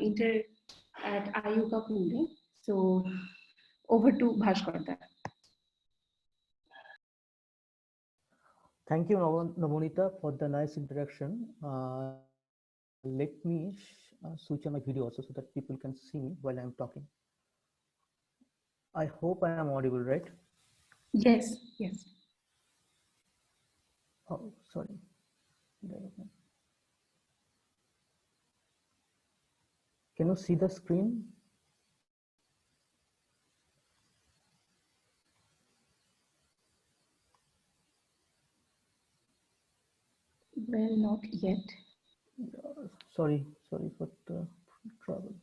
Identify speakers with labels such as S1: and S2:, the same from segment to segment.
S1: Inter at IUCAA Pune. So over to Bhaskar.
S2: Thank you, Namonita, for the nice introduction. Let me switch on my video also so that people can see me while I'm talking. I hope I am audible, right?
S1: Yes, yes.
S2: Oh, sorry. Can you see the screen?
S1: Well, not yet.
S2: Sorry for the trouble.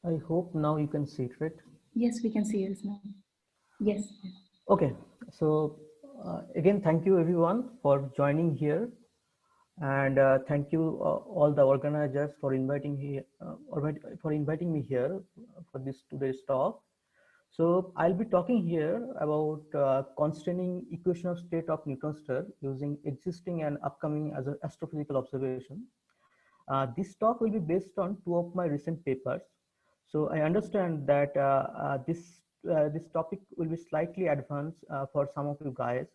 S2: I hope now you can see it, right?
S1: Yes, we can see us now. Yes.
S2: Okay, so again, thank you everyone for joining here, and thank you all the organizers for inviting me here for this today's talk. So I'll be talking here about constraining equation of state of neutron star using existing and upcoming as astrophysical observation. This talk will be based on two of my recent papers. So I understand that this topic will be slightly advanced for some of you guys.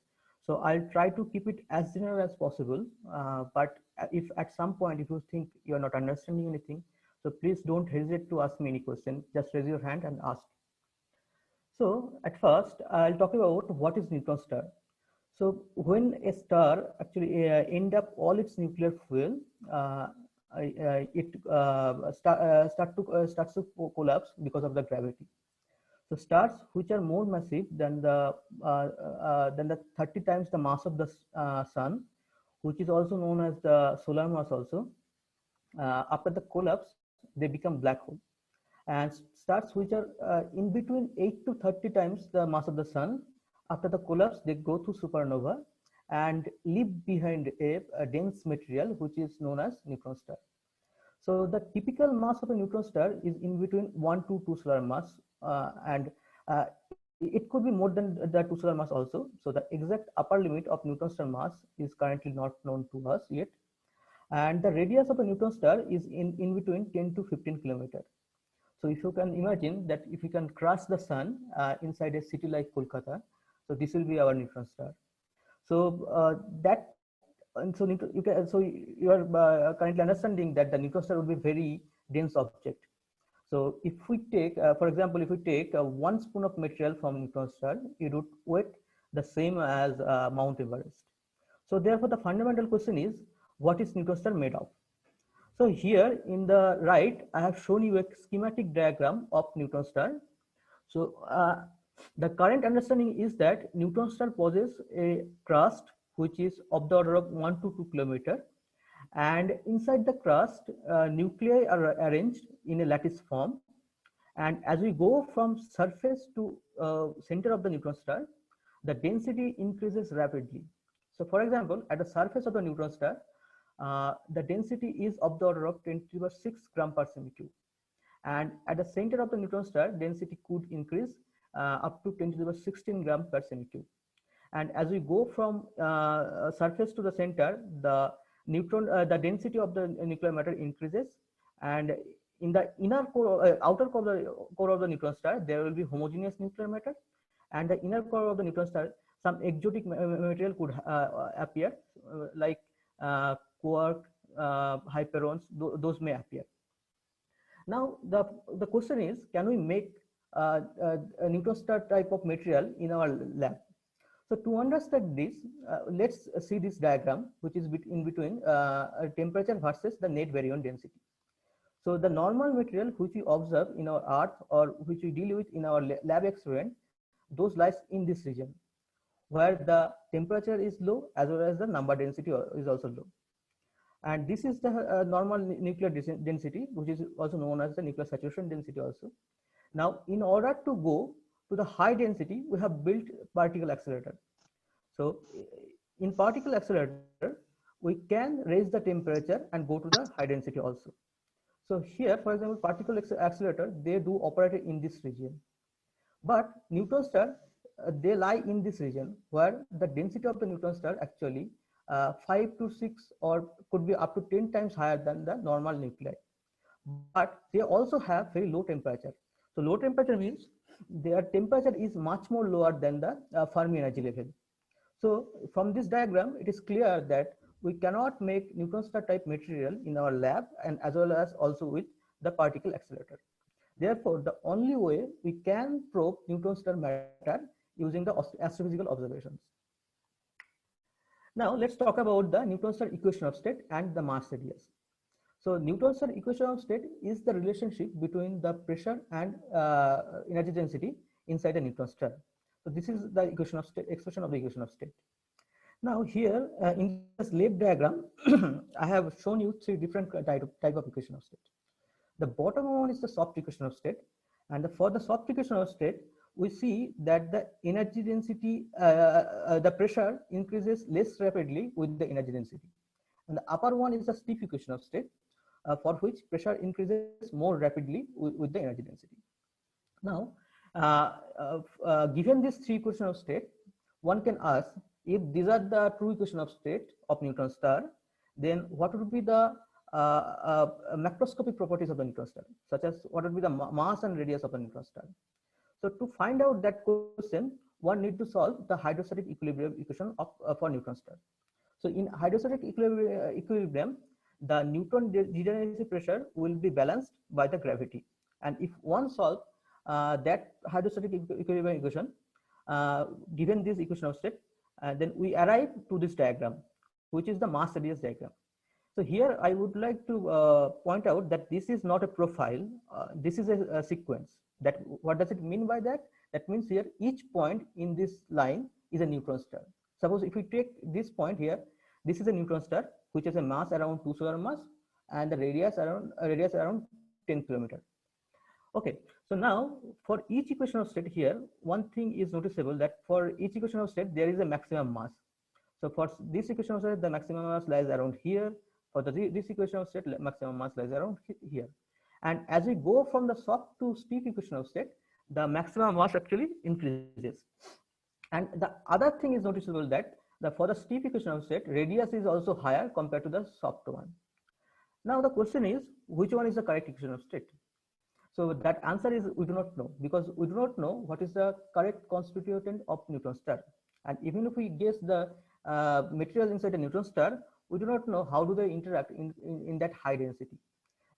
S2: So I'll try to keep it as general as possible. But if at some point if you think you're not understanding anything, so please don't hesitate to ask me any question. Just raise your hand and ask. So at first, I'll talk about what is neutron star. So when a star actually end up all its nuclear fuel, it starts to collapse because of the gravity. So stars which are more massive than the 30 times the mass of the sun, which is also known as the solar mass also, after the collapse, they become black hole. And stars which are in between 8 to 30 times the mass of the sun, after the collapse, they go to supernova and leave behind a dense material which is known as neutron star. So the typical mass of a neutron star is in between 1 to 2 solar mass, and it could be more than the 2 solar mass also. So the exact upper limit of neutron star mass is currently not known to us yet. And the radius of a neutron star is in between 10 to 15 kilometers. So if you can imagine that if we can crush the sun inside a city like Kolkata, so this will be our neutron star. So that and so you are currently understanding that the neutron star would be very dense object. So if we take, for example, if we take 1 spoon of material from neutron star, it would weight the same as Mount Everest. So therefore, the fundamental question is, what is neutron star made of? So here in the right, I have shown you a schematic diagram of neutron star. So the current understanding is that neutron star possesses a crust which is of the order of 1 to 2 kilometer, and inside the crust, nuclei are arranged in a lattice form. And as we go from surface to center of the neutron star, the density increases rapidly. So for example, at the surface of the neutron star, the density is of the order of 10 to the 6 gram per centimeter cube. And at the center of the neutron star, density could increase up to 10 to the 16 gram per centimeter cube. And as we go from surface to the center, the density of the nuclear matter increases, and in the inner core, outer core of the neutron star, there will be homogeneous nuclear matter, and the inner core of the neutron star, some exotic material could appear, like quark, hyperons, those may appear. Now, the question is, can we make a neutron star type of material in our lab? So to understand this, let's see this diagram, which is in between temperature versus the net baryon density. So the normal material which we observe in our earth or which we deal with in our lab experiment, those lies in this region, where the temperature is low as well as the number density is also low. And this is the normal nuclear density, which is also known as the nuclear saturation density also. Now, in order to go to the high density, we have built particle accelerator. So in particle accelerator, we can raise the temperature and go to the high density also. So here, for example, particle accelerator, they do operate in this region. But neutron star, they lie in this region where the density of the neutron star actually 5 to 6 or could be up to 10 times higher than the normal nuclei. But they also have very low temperature. So low temperature means their temperature is much more lower than the Fermi energy level. So from this diagram, it is clear that we cannot make neutron star type material in our lab and as well as also with the particle accelerator. Therefore, the only way we can probe neutron star matter using the astrophysical observations. Now, let's talk about the neutron star equation of state and the mass radius. So, neutron star equation of state is the relationship between the pressure and energy density inside a neutron star. So, this is the equation of state, expression of the equation of state. Now, here in this lab diagram, I have shown you three different type of equation of state. The bottom one is the soft equation of state, and for the soft equation of state, we see that the energy density, the pressure increases less rapidly with the energy density. And the upper one is the stiff equation of state, for which pressure increases more rapidly with the energy density. Now, given these three equations of state, one can ask if these are the true equation of state of neutron star, then what would be the macroscopic properties of the neutron star, such as what would be the mass and radius of the neutron star. So to find out that question, one need to solve the hydrostatic equilibrium equation of for neutron star. So in hydrostatic equilibrium, the neutron degeneracy pressure will be balanced by the gravity. And if one solve that hydrostatic equilibrium equation, given this equation of state, then we arrive to this diagram, which is the mass radius diagram. So here I would like to point out that this is not a profile, this is a sequence. That what does it mean by that? That means here each point in this line is a neutron star. Suppose if we take this point here, this is a neutron star which has a mass around 2 solar mass and the radius around 10 kilometer. Okay, so now for each equation of state here, one thing is noticeable that for each equation of state there is a maximum mass. So for this equation of state, the maximum mass lies around here. For this equation of state, maximum mass lies around here. And as we go from the soft to steep equation of state, the maximum mass actually increases. And the other thing is noticeable that for the steep equation of state, radius is also higher compared to the soft one. Now the question is, which one is the correct equation of state? So that answer is we do not know, because we do not know what is the correct constituent of neutron star. And even if we guess the material inside a neutron star, we do not know how do they interact in that high density.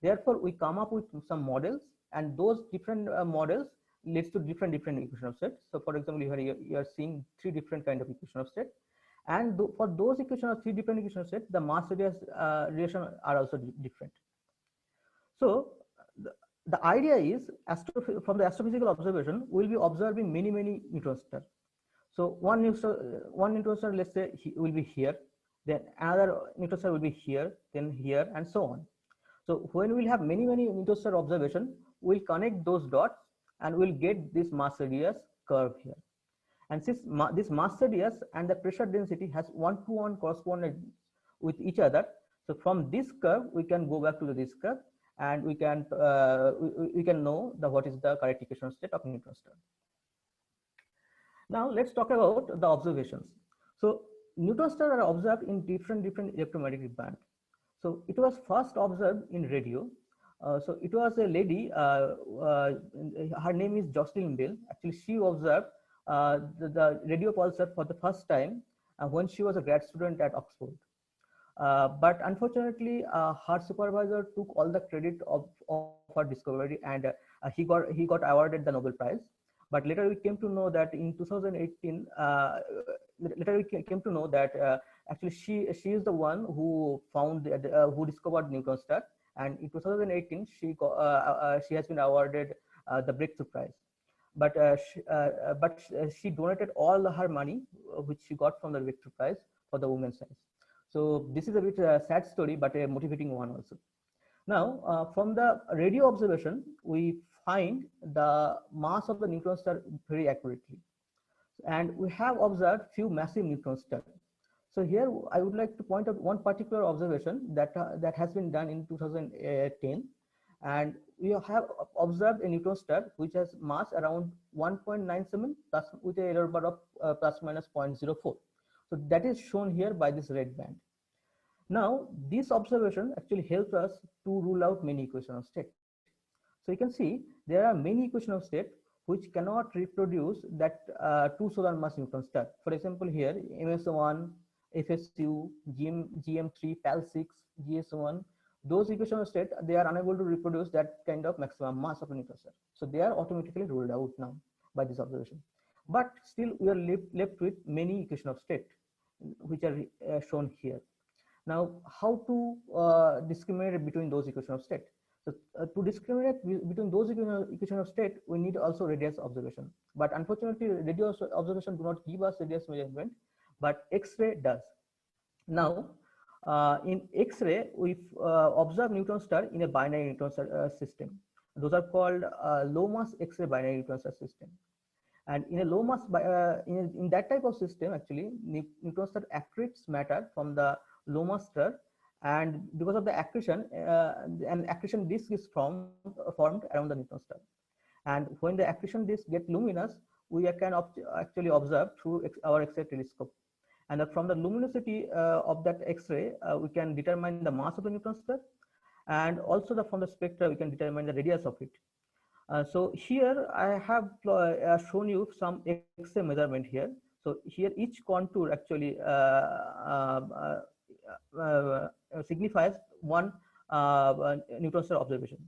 S2: Therefore, we come up with some models, and those different models leads to different equation of state. So for example, you are seeing three different kind of equation of state, and for those three different equation of state, the mass radius relation are also different. So the idea is from the astrophysical observation, we will be observing many neutron stars. So one neutron star, let's say, will be here, then another neutron star will be here, then here, and so on. So when we'll have many neutron star observation, we'll connect those dots and we'll get this mass radius curve here. And since this mass radius and the pressure density has one-to-one correspondence with each other, so from this curve we can go back to this curve, and we can know what is the correct equation state of neutron star. Now let's talk about the observations. So neutron stars are observed in different electromagnetic band. So it was first observed in radio. So it was a lady, her name is Jocelyn Bell. Actually, she observed the radio pulsar for the first time when she was a grad student at Oxford. But unfortunately, her supervisor took all the credit of her discovery, and he got awarded the Nobel Prize. But later we came to know that in 2018, actually she is the one who found who discovered neutron star, and in 2018 she has been awarded the breakthrough prize. But she donated all her money which she got from the breakthrough prize for the women's science. So this is a bit sad story, but a motivating one also. Now, from the radio observation, we find the mass of the neutron star very accurately, and we have observed few massive neutron stars. So here I would like to point out one particular observation that has been done in 2010. And we have observed a neutron star which has mass around 1.97 plus with a error bar of plus minus 0.04. So that is shown here by this red band. Now, this observation actually helps us to rule out many equations of state. So you can see there are many equations of state which cannot reproduce that two solar mass neutron star. For example, here MS1, FSU, GM3, PAL6, GS1, those equations of state, they are unable to reproduce that kind of maximum mass of a neutron star. So they are automatically ruled out now by this observation. But still we are left with many equations of state which are shown here. Now, how to discriminate between those equations of state? So to discriminate between those equations of state, we need also radius observation. But unfortunately, radius observation do not give us radius measurement, but X-ray does. Now, in X-ray, we observe neutron star in a binary neutron star system. Those are called low mass X-ray binary neutron star system. And in a low mass, in that type of system, actually, neutron star accretes matter from the low mass star, and because of the accretion, an accretion disk is formed around the neutron star. And when the accretion disk get luminous, we can actually observe through our X-ray telescope. And from the luminosity of that X-ray, we can determine the mass of the neutron star, and also from the spectra we can determine the radius of it. So here I have shown you some X-ray measurement here. So here each contour actually signifies one neutron star observation.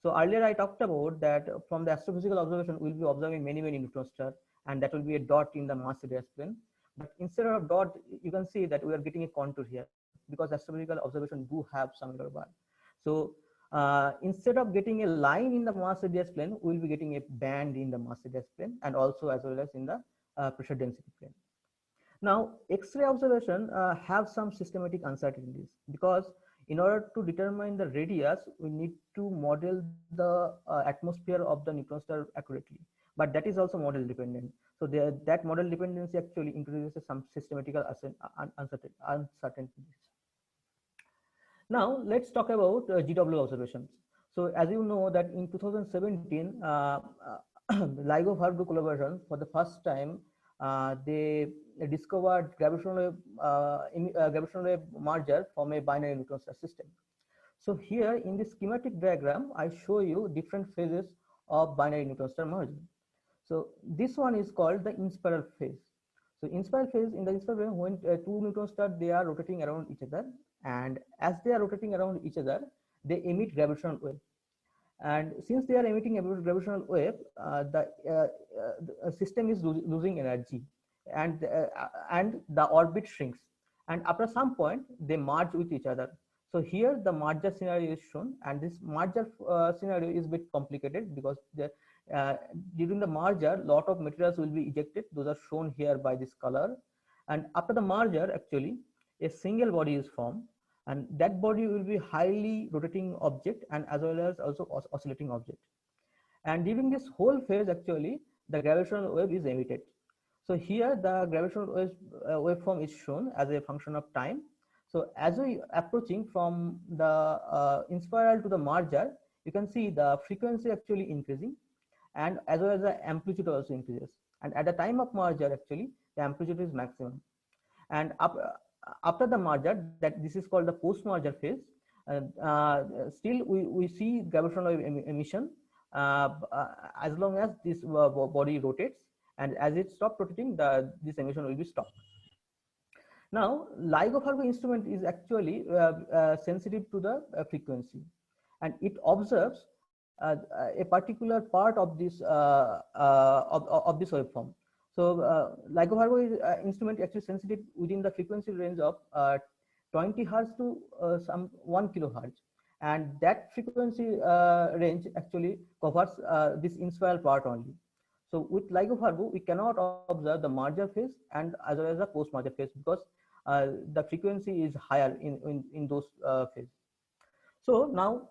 S2: So earlier I talked about that from the astrophysical observation we'll be observing many neutron stars, and that will be a dot in the mass radius plane. But instead of dot, you can see that we are getting a contour here because astrophysical observation do have some error bar. So instead of getting a line in the mass radius plane, we will be getting a band in the mass radius plane, and also as well as in the pressure density plane. Now, X-ray observation have some systematic uncertainties, because in order to determine the radius, we need to model the atmosphere of the neutron star accurately. But that is also model dependent. So that model dependency actually introduces some systematical uncertainties. Now, let's talk about GW observations. So as you know that in 2017, LIGO-Virgo collaboration, for the first time, they discovered gravitational wave merger from a binary neutron star system. So here in this schematic diagram, I show you different phases of binary neutron star merging. So this one is called the in-spiral phase. So in-spiral phase, in the in-spiral phase, when two neutron stars, they are rotating around each other, and as they are rotating around each other, they emit gravitational wave. And since they are emitting a gravitational wave, the system is losing energy, and the orbit shrinks. And after some point, they merge with each other. So here the merger scenario is shown, and this merger scenario is a bit complicated because during the merger, a lot of materials will be ejected. Those are shown here by this color. And after the merger, actually, a single body is formed, and that body will be highly rotating object and as well as also oscillating object. And during this whole phase, actually, the gravitational wave is emitted. So here the gravitational waveform is shown as a function of time. So as we approaching from the in-spiral to the merger, you can see the frequency actually increasing, and as well as the amplitude also increases. And at the time of merger, actually, the amplitude is maximum. And after the merger, that this is called the post-merger phase, still we see gravitational wave emission as long as this body rotates, and as it stops rotating, this emission will be stopped. Now, LIGO-Virgo instrument is actually sensitive to the frequency, and it observes a particular part of this waveform. So LIGO-Virgo instrument actually sensitive within the frequency range of 20 Hertz to some 1 kilohertz, and that frequency range actually covers this in-spiral part only. So with LIGO-Virgo, we cannot observe the merger phase and as well as the post-merger phase, because the frequency is higher in those phases. So now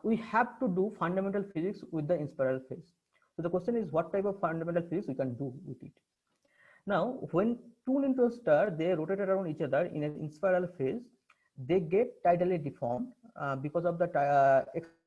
S2: we have to do fundamental physics with the in-spiral phase. So the question is, what type of fundamental physics we can do with it? Now, when two neutron stars, they rotate around each other in an in-spiral phase, they get tidally deformed because of the expression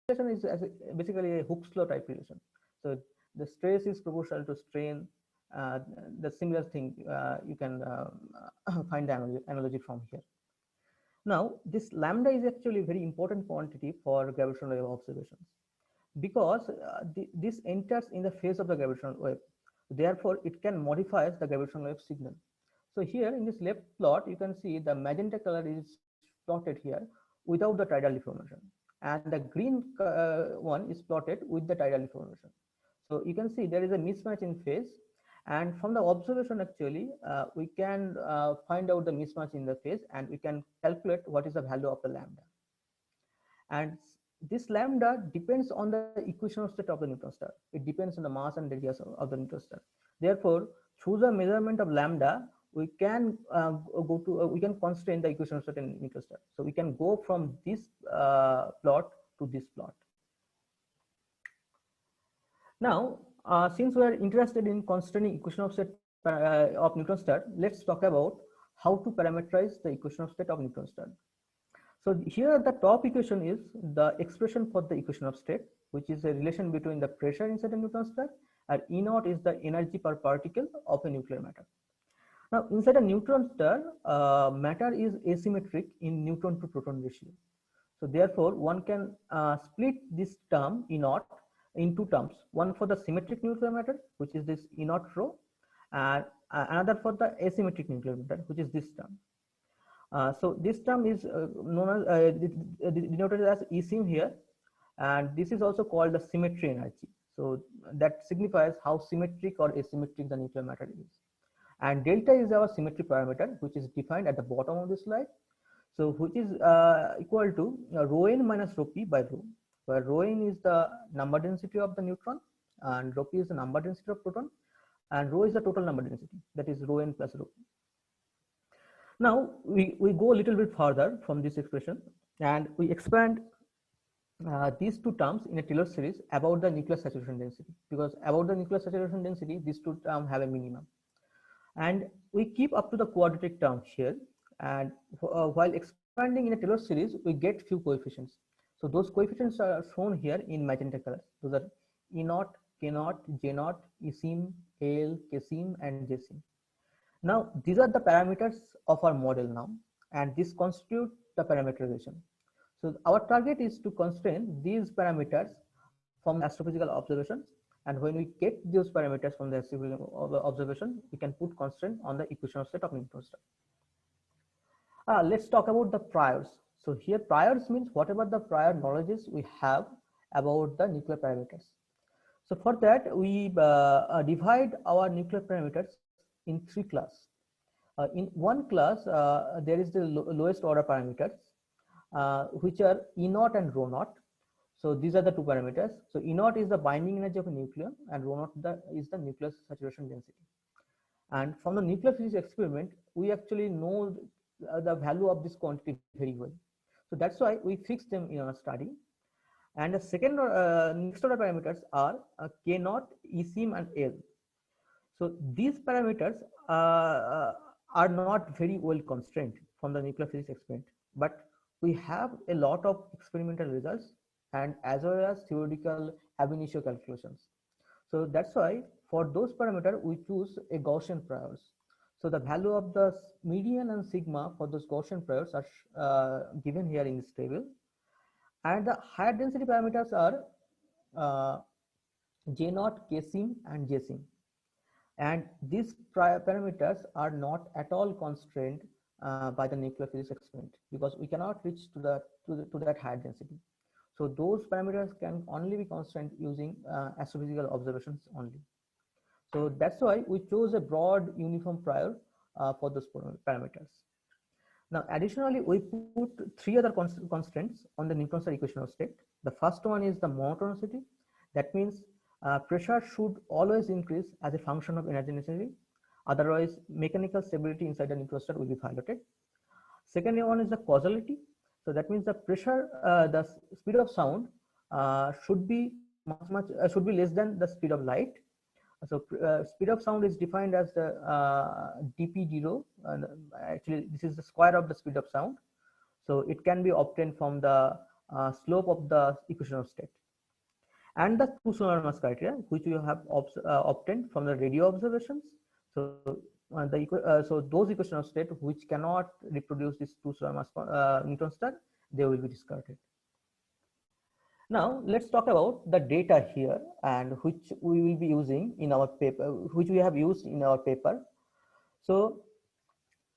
S2: of the expression of the relation is basically a Hooke's law type relation. So the stress is proportional to strain. Uh, the similar thing you can find the analogy from here. Now, this lambda is actually a very important quantity for gravitational wave observations because this enters in the phase of the gravitational wave. Therefore, it can modify the gravitational wave signal. So here in this left plot, you can see the magenta color is plotted here without the tidal deformation, and the green one is plotted with the tidal deformation. So you can see there is a mismatch in phase, and from the observation actually we can find out the mismatch in the phase, and we can calculate what is the value of the lambda. And this lambda depends on the equation of state of the neutron star. It depends on the mass and radius of the neutron star. Therefore, through the measurement of lambda, we can we can constrain the equation of state in neutron star. So we can go from this plot to this plot. Now, since we are interested in constraining equation of state of neutron star, let's talk about how to parameterize the equation of state of neutron star. So here the top equation is the expression for the equation of state, which is a relation between the pressure inside a neutron star, and E naught is the energy per particle of a nuclear matter. Now inside a neutron star, matter is asymmetric in neutron to proton ratio. So therefore one can split this term E naught in two terms, one for the symmetric nuclear matter, which is this E naught rho, and another for the asymmetric nuclear matter, which is this term. So this term is known as denoted as E sim here, and this is also called the symmetry energy. So that signifies how symmetric or asymmetric the nuclear matter is. And delta is our symmetry parameter, which is defined at the bottom of this slide. So which is equal to rho n minus rho p by rho, where rho n is the number density of the neutron, and rho p is the number density of proton, and rho is the total number density, that is rho n plus rho p. Now we go a little bit further from this expression, and we expand these two terms in a Taylor series about the nuclear saturation density, because about the nuclear saturation density, these two terms have a minimum. And we keep up to the quadratic term here, and while expanding in a Taylor series, we get few coefficients. So those coefficients are shown here in magenta colors. Those are E naught, K naught, J naught, E sim, L, K sim, and J sim. Now these are the parameters of our model now, and this constitute the parameterization. So our target is to constrain these parameters from the astrophysical observations, and when we get those parameters from the astrophysical observation, we can put constraint on the equation of state of neutron star. Let's talk about the priors. So here priors means whatever the prior knowledges we have about the nuclear parameters. So for that, we divide our nuclear parameters in three classes. In one class, there is the lowest order parameters, which are E naught and rho naught. So these are the two parameters. So E naught is the binding energy of a nucleon, and rho naught is the nuclear saturation density. And from the nuclear physics experiment, we actually know the value of this quantity very well. So that's why we fix them in our study. And the second next order parameters are K naught, E sim, and L. So these parameters are not very well constrained from the nuclear physics experiment, but we have a lot of experimental results and as well as theoretical ab initio calculations. So that's why for those parameters we choose a Gaussian priors. So the value of the median and sigma for those Gaussian priors are given here in this table, and the higher density parameters are J naught, K sim, and J sim. And these parameters are not at all constrained by the nuclear physics experiment, because we cannot reach to that higher density. So those parameters can only be constrained using astrophysical observations only. So that's why we chose a broad uniform prior for those parameters. Now, additionally, we put three other constraints on the neutron star equation of state. The first one is the monotonicity. That means pressure should always increase as a function of energy necessary. Otherwise, mechanical stability inside the neutron star will be violated. Second one is the causality. So that means the pressure, the speed of sound should be should be less than the speed of light. So speed of sound is defined as the dp0. Actually, this is the square of the speed of sound. So it can be obtained from the slope of the equation of state. And the two solar mass criteria, which we have obtained from the radio observations. So so those equation of state which cannot reproduce this two solar mass neutron star, they will be discarded. Now let's talk about the data here, and which we will be using in our paper, which we have used in our paper. So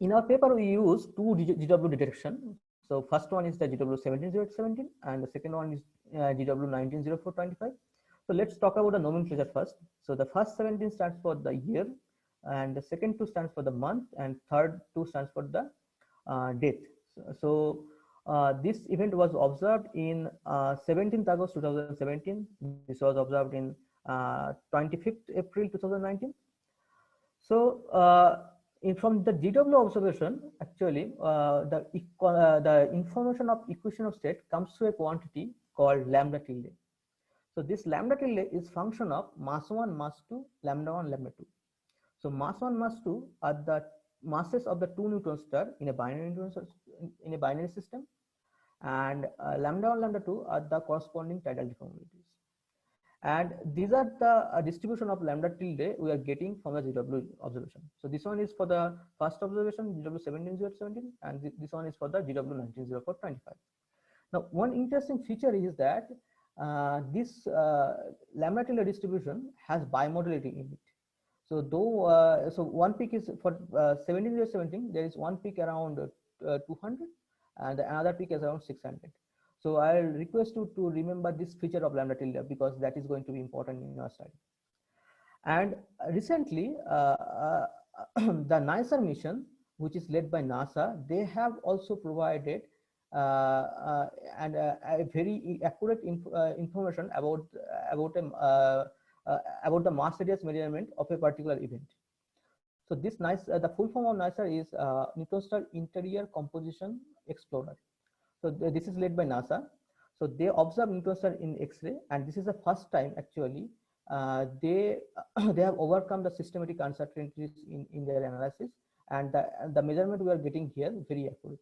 S2: in our paper, we use two GW detection. So first one is the GW 17017, and the second one is GW 190425. So let's talk about the nomenclature first. So the first 17 stands for the year, and the second two stands for the month, and third two stands for the date. So this event was observed in 17th August 2017. This was observed in 25th April 2019. So from the GW observation, actually, the information of equation of state comes to a quantity called lambda tilde. So this lambda tilde is function of mass 1, mass 2, lambda 1, lambda 2. So mass 1, mass 2 are the masses of the two neutron star in a binary system, and lambda 1, lambda 2 are the corresponding tidal deformabilities. And these are the distribution of lambda tilde we are getting from the GW observation. So this one is for the first observation, GW 17017, and this one is for the GW 190425. Now, one interesting feature is that this lambda tilde distribution has bimodality in it. So though, so one peak is for 17017, there is one peak around 200, and another peak is around 600. So I'll request you to remember this feature of lambda tilde, because that is going to be important in our study. And recently, the NICER mission, which is led by NASA, they have also provided a very accurate information about the mass radius measurement of a particular event. So this the full form of NICER is Neutron Star Interior Composition Explorer. So this is led by NASA. So they observe neutron star in X-ray, and this is the first time actually they have overcome the systematic uncertainties in their analysis, and the measurement we are getting here very accurate.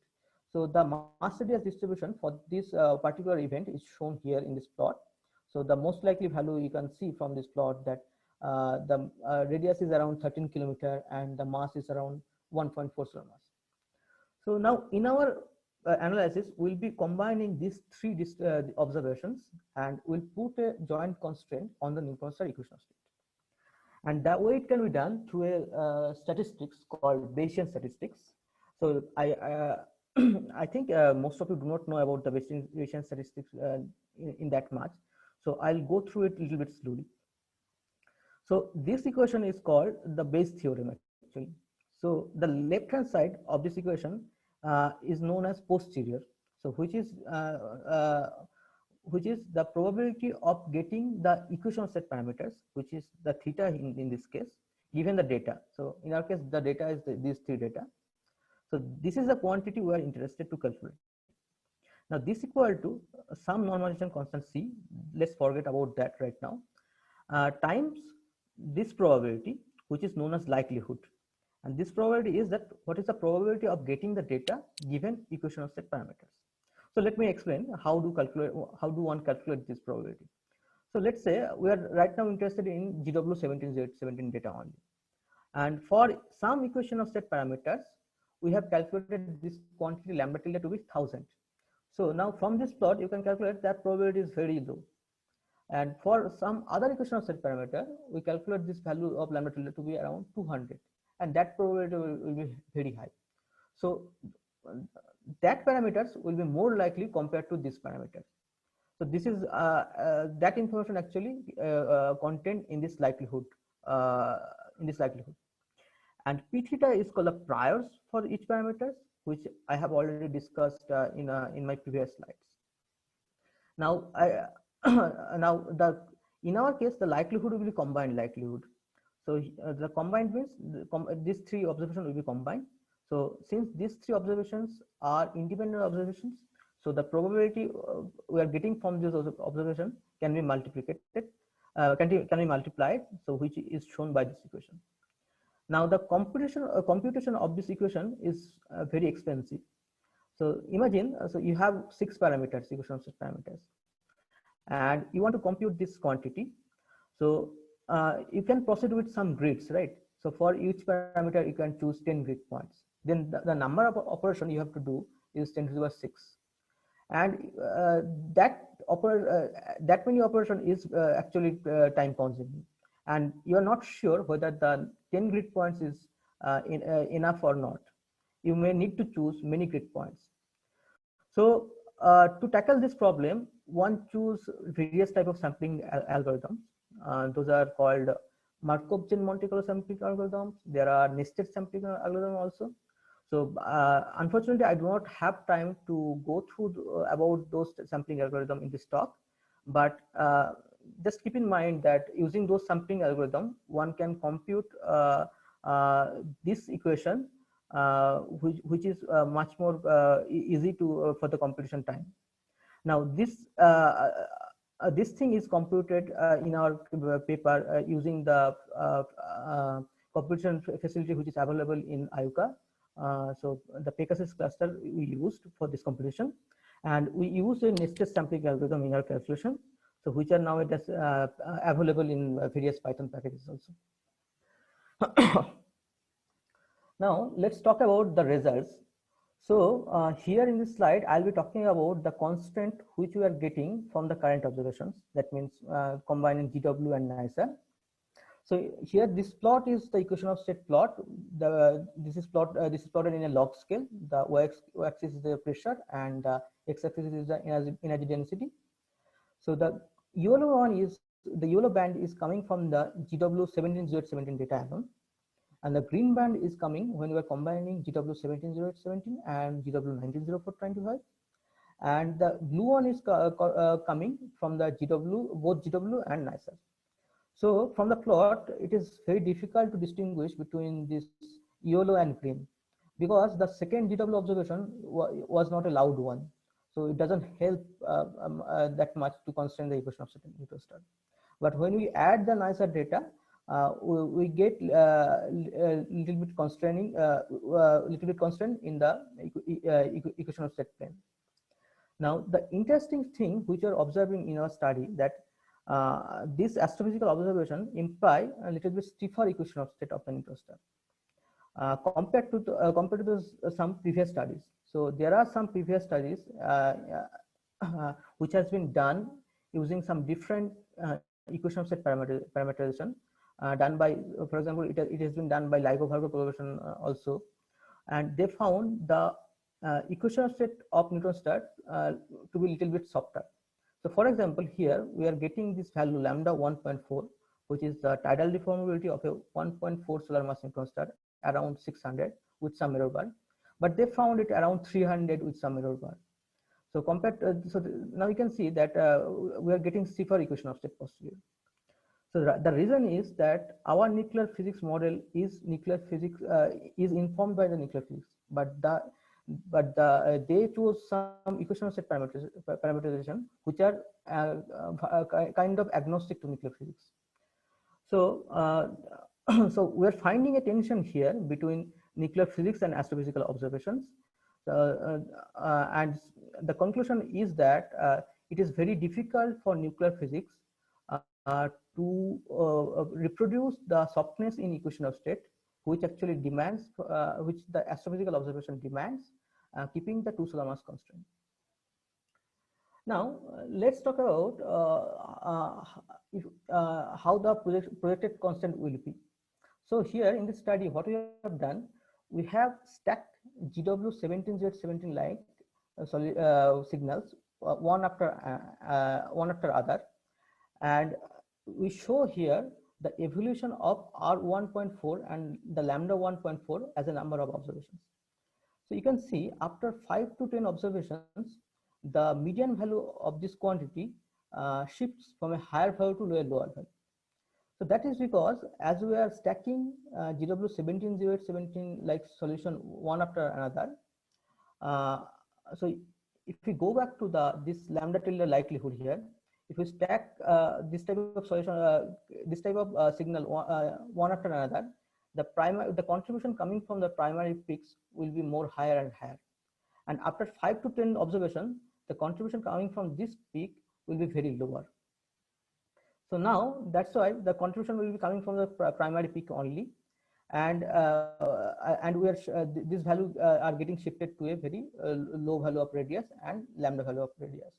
S2: So the mass radius distribution for this particular event is shown here in this plot. So the most likely value you can see from this plot that the radius is around 13 kilometer and the mass is around 1.4 solar mass. So now in our analysis, we'll be combining these three observations, and we'll put a joint constraint on the neutron star equation of state. And that way it can be done through a statistics called Bayesian statistics. So I think most of you do not know about the Bayesian statistics in that much. So I'll go through it a little bit slowly. So this equation is called the Bayes theorem actually. So the left hand side of this equation is known as posterior. So which is the probability of getting the equation of set parameters, which is the theta in this case, given the data. So in our case, the data is these three data. So this is the quantity we are interested to calculate. Now this equal to some normalization constant C. Let's forget about that right now. Times this probability, which is known as likelihood. And this probability is that what is the probability of getting the data given equation of set parameters. So let me explain how do one calculate this probability. So let's say we are right now interested in GW 17 data only. And for some equation of set parameters, we have calculated this quantity lambda tilde to be 1000. So now from this plot, you can calculate that probability is very low. And for some other equation of set parameter, we calculate this value of lambda tilde to be around 200. And that probability will be very high. So that parameters will be more likely compared to this parameter. So this is that information actually contained in this likelihood. And P theta is called the priors for each parameters, which I have already discussed in my previous slides. Now, now in our case, the likelihood will be combined likelihood. So the combined means these three observations will be combined. So since these three observations are independent observations, so the probability we are getting from this observation can be multiplied. So which is shown by this equation. Now the computation of this equation is very expensive. So imagine, so you have 6 parameters, equation of 6 parameters, and you want to compute this quantity. So you can proceed with some grids, right? So for each parameter, you can choose 10 grid points. Then the number of operation you have to do is 10 to the power 6. And that many operation is actually time consuming. And you are not sure whether the 10 grid points is enough or not. You may need to choose many grid points. So to tackle this problem, one choose various type of sampling algorithms. Those are called Markov-Chain Monte Carlo sampling algorithms. There are nested sampling algorithm also. So unfortunately, I do not have time to go through about those sampling algorithm in this talk, but just keep in mind that using those sampling algorithm, one can compute this equation, which is much more easy to for the computation time. Now this thing is computed in our paper using the computation facility which is available in IUCAA. So the Pegasus cluster we used for this computation, and we use a nested sampling algorithm in our calculation, so which are nowadays available in various Python packages also. Now let's talk about the results. So here in this slide, I'll be talking about the constant which we are getting from the current observations. That means combining GW and NICER. So here this plot is the equation of state plot. This is plotted in a log scale. The y-axis is the pressure and the x-axis is the energy density. So the yellow band is coming from the GW 170817 data alone. And the green band is coming when we are combining GW 170817 and GW 190425. And the blue one is coming from the both GW and NICER. So from the plot, it is very difficult to distinguish between this yellow and green, because the second GW observation was not a loud one. So it doesn't help that much to constrain the equation of certain neutron star. But when we add the NICER data, we get little bit constraint in the equation of set plane. Now the interesting thing which we are observing in our study, that this astrophysical observation imply a little bit stiffer equation of state of the neutron star compared to some previous studies. So there are some previous studies which has been done using some different equation of set parameterization done by, for example, it has been done by LIGO-Virgo propagation also, and they found the equation of state of neutron star to be a little bit softer. So for example, here we are getting this value lambda 1.4, which is the tidal deformability of a 1.4 solar mass neutron star around 600 with some error bar, but they found it around 300 with some error bar. So compared to, now you can see that we are getting stiffer equation of state posterior. So the reason is that our nuclear physics model is is informed by the nuclear physics, but they chose some equation of set parameterization which are kind of agnostic to nuclear physics. So so we are finding a tension here between nuclear physics and astrophysical observations, and the conclusion is that it is very difficult for nuclear physics to reproduce the softness in equation of state, which actually demands, which the astrophysical observation demands, keeping the two solar mass constraint. Now let's talk about how the projected constant will be. So here in this study, what we have done, we have stacked GW 170817 light signals one after other, and we show here the evolution of R 1.4 and the lambda 1.4 as a number of observations. So you can see after 5 to 10 observations, the median value of this quantity shifts from a higher value to a lower value. So that is because as we are stacking GW17, 08, 17 like solution one after another, so if we go back to this lambda tilde likelihood here, if we stack this type of solution, this type of signal one after another, the contribution coming from the primary peaks will be more higher and higher. And after 5 to 10 observation, the contribution coming from this peak will be very lower. So now that's why the contribution will be coming from the primary peak only, and we are this value are getting shifted to a very low value of radius and lambda value of radius,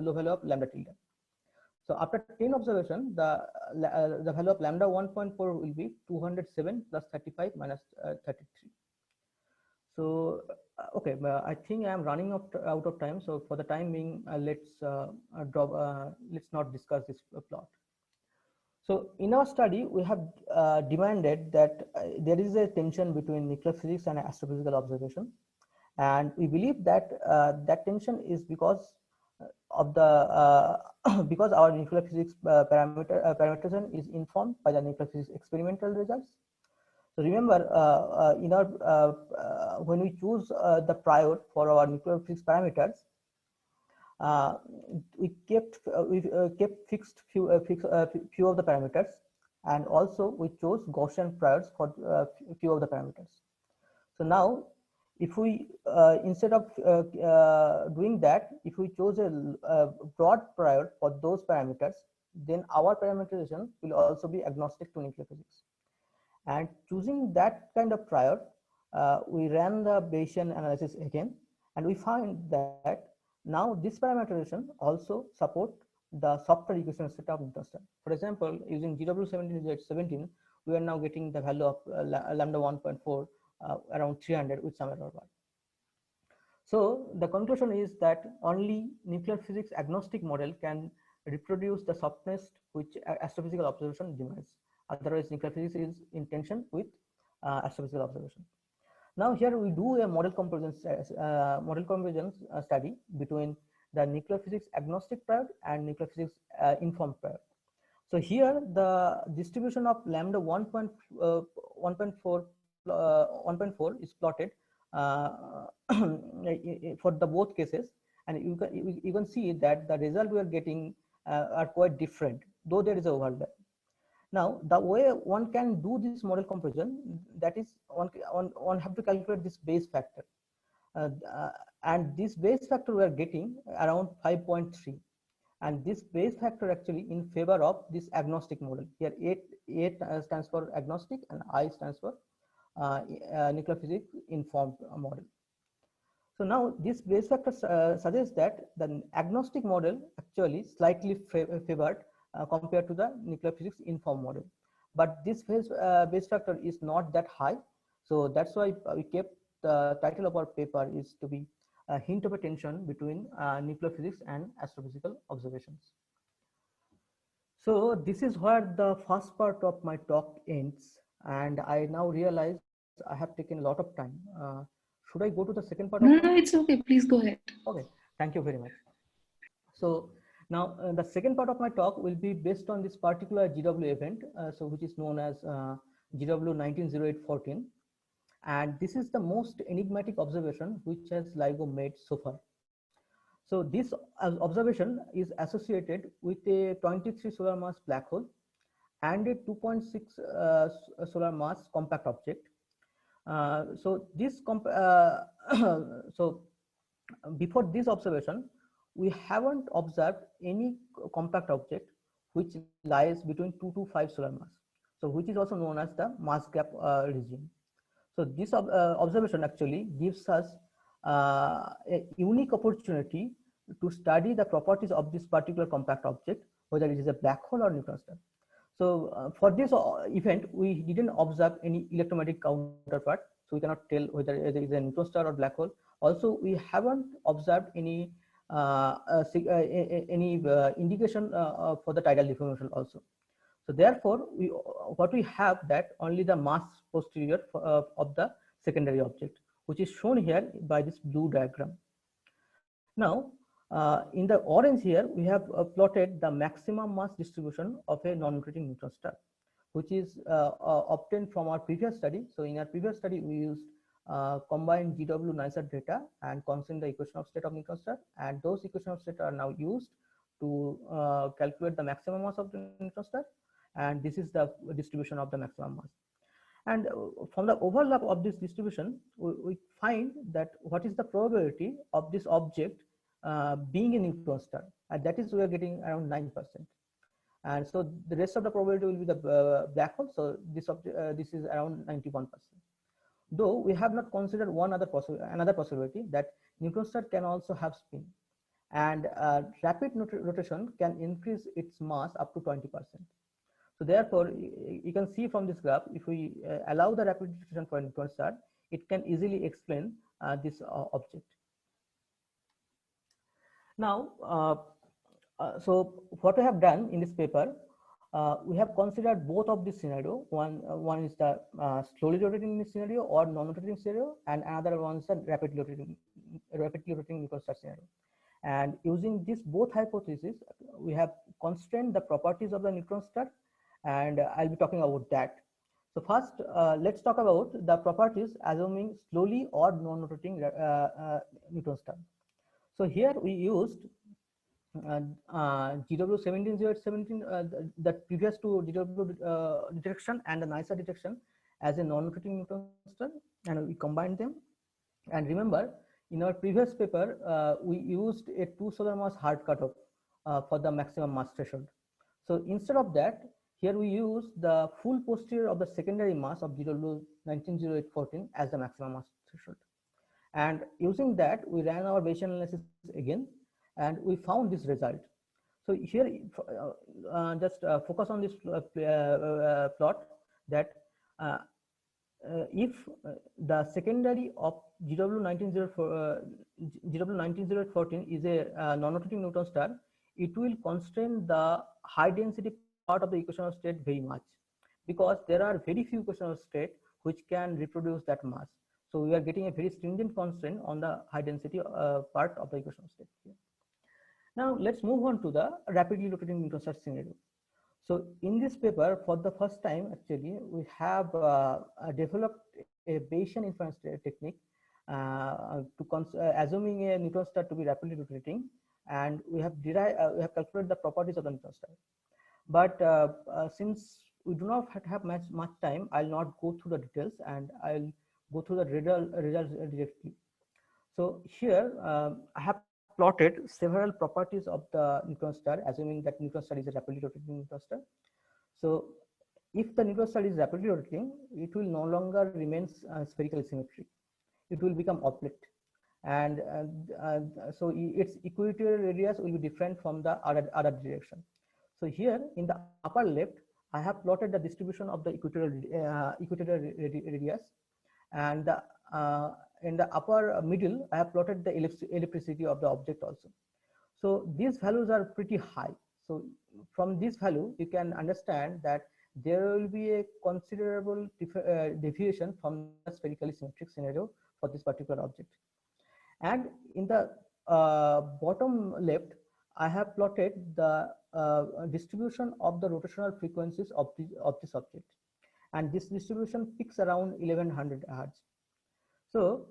S2: low value of lambda tilde. So after 10 observation, the value of lambda 1.4 will be 207 plus 35 minus 33. So okay, I think I am running out of time. So for the time being, let's not discuss this plot. So in our study, we have demanded that there is a tension between nuclear physics and astrophysical observation, and we believe that that tension is because of the because our nuclear physics parameterization is informed by the nuclear physics experimental results. So remember, in our when we choose the prior for our nuclear physics parameters, we kept fixed few of the parameters, and also we chose Gaussian priors for few of the parameters. So now, if we instead of doing that, if we chose a broad prior for those parameters, then our parameterization will also be agnostic to nuclear physics. And choosing that kind of prior, we ran the Bayesian analysis again, and we find that now this parameterization also support the software equation set of neutron star. For example, using GW17, we are now getting the value of lambda 1.4 around 300 with some error bar. So the conclusion is that only nuclear physics agnostic model can reproduce the softness which astrophysical observation demands. Otherwise, nuclear physics is in tension with astrophysical observation. Now here we do a model comparison study between the nuclear physics agnostic prior and nuclear physics informed prior. So here the distribution of lambda 1.4 is plotted for the both cases, and you can see that the result we are getting are quite different, though there is a overlap. Now, the way one can do this model comparison, that is one have to calculate this base factor, and this base factor we are getting around 5.3, and this base factor actually in favor of this agnostic model. Here, 8 stands for agnostic, and I stands for nuclear physics informed model. So now this base factor suggests that the agnostic model actually slightly favored compared to the nuclear physics informed model, but this base factor is not that high. So that's why we kept the title of our paper is to be a hint of a tension between nuclear physics and astrophysical observations. So this is where the first part of my talk ends, and I now realize I have taken a lot of time. Should I go to the second part?
S1: No, it's okay. Please go ahead.
S2: Okay, thank you very much. So now the second part of my talk will be based on this particular GW event, so which is known as GW 190814, and this is the most enigmatic observation which has LIGO made so far. So this observation is associated with a 23 solar mass black hole and a 2.6 solar mass compact object. So this so before this observation, we haven't observed any compact object which lies between 2 to 5 solar mass, so which is also known as the mass gap region. So this observation actually gives us a unique opportunity to study the properties of this particular compact object, whether it is a black hole or neutron star. So for this event, we didn't observe any electromagnetic counterpart, so we cannot tell whether it is a neutron star or black hole. Also, we haven't observed any indication for the tidal deformation also. So therefore, what we have that only the mass posterior of the secondary object. which is shown here by this blue diagram. Now, in the orange here, we have plotted the maximum mass distribution of a non-rotating neutron star, which is obtained from our previous study. So in our previous study, we used combined GW NICER data and constrain the equation of state of neutron star, and those equation of state are now used to calculate the maximum mass of the neutron star, and this is the distribution of the maximum mass. And from the overlap of this distribution, we find that what is the probability of this object being a neutron star, and that is we are getting around 9%. And so the rest of the probability will be the black hole. So this is around 91%. Though we have not considered another possibility, that neutron star can also have spin, and rapid rotation can increase its mass up to 20%. So therefore, you can see from this graph, if we allow the rapid rotation for a neutron star, it can easily explain this object. Now, so what we have done in this paper, we have considered both of this scenario. One is the slowly rotating scenario or non-rotating scenario, and another one is the rapidly rotating neutron star scenario. And using this both hypotheses, we have constrained the properties of the neutron star, and I'll be talking about that. So first, let's talk about the properties assuming slowly or non-rotating neutron star. So here we used GW 17017, the previous two GW detection and the NICER detection as a non-rotating neutron star, and we combined them. And remember, in our previous paper, we used a 2 solar mass hard cutoff for the maximum mass threshold. So instead of that, here we use the full posterior of the secondary mass of GW 190814 as the maximum mass threshold. And using that, we ran our Bayesian analysis again, and we found this result. So here, just focus on this plot, that if the secondary of GW 190814 is a non-rotating neutron star, it will constrain the high density part of the equation of state very much, because there are very few equations of state which can reproduce that mass. So we are getting a very stringent constraint on the high density part of the equation of state here. Now let's move on to the rapidly rotating neutron star scenario. So in this paper, for the first time, actually, we have developed a Bayesian inference technique assuming a neutron star to be rapidly rotating, and we have calculated the properties of the neutron star. But since we do not have much time, I'll not go through the details, and I'll go through the results directly. So here I have plotted several properties of the neutron star, assuming that neutron star is a rapidly rotating neutron star. So if the neutron star is rapidly rotating, it will no longer remain spherically symmetric. It will become oblate, and so its equatorial radius will be different from the other direction. So here in the upper left, I have plotted the distribution of the equatorial radius, and in the upper middle, I have plotted the ellipticity of the object also. So these values are pretty high. So from this value, you can understand that there will be a considerable deviation from the spherically symmetric scenario for this particular object. And in the bottom left, I have plotted the distribution of the rotational frequencies of this object, and this distribution peaks around 1100 Hz. So